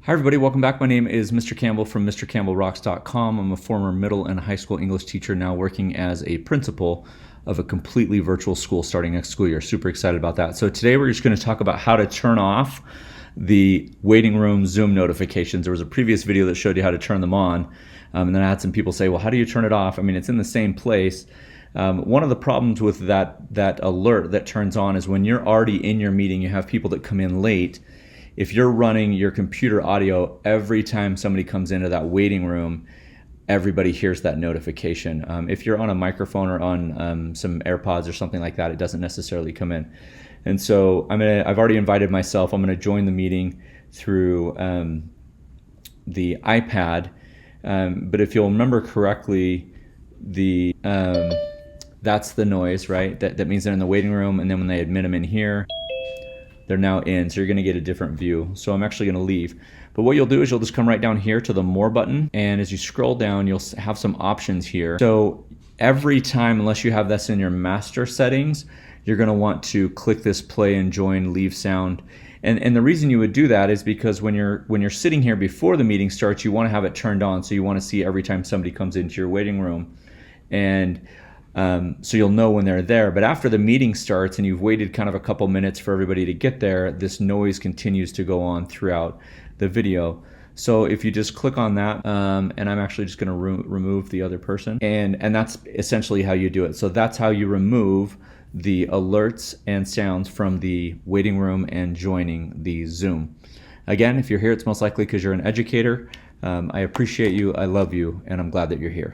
Hi everybody, welcome back. My name is Mr. Campbell from MrCampbellRocks.com. I'm a former middle and high school English teacher now working as a principal of a completely virtual school starting next school year. Super excited about that. So today we're just going to talk about how to turn off the waiting room Zoom notifications. There was a previous video that showed you how to turn them on, and then I had some people say, well, how do you turn it off? I mean, it's in the same place. One of the problems with that alert that turns on is when you're already in your meeting, you have people that come in late. If you're running your computer audio every time somebody comes into that waiting room, everybody hears that notification. If you're on a microphone or on some AirPods or something like that, it doesn't necessarily come in. And so I've already invited myself. I'm going to join the meeting through the iPad. But if you'll remember correctly, that's the noise, right? That means they're in the waiting room, and then when they admit them in here, they're now in, so you're going to get a different view. So I'm actually going to leave. But what you'll do is you'll just come right down here to the More button, and as you scroll down, you'll have some options here. So every time, unless you have this in your master settings, you're going to want to click this play and join leave sound. And the reason you would do that is because when you're sitting here before the meeting starts, you want to have it turned on, so you want to see every time somebody comes into your waiting room. And so you'll know when they're there. But after the meeting starts and you've waited kind of a couple minutes for everybody to get there, this noise continues to go on throughout the video. So if you just click on that, and I'm actually just going to remove the other person, and that's essentially how you do it. So that's how you remove the alerts and sounds from the waiting room and joining the Zoom. Again, if you're here, it's most likely because you're an educator. I appreciate you, I love you, and I'm glad that you're here.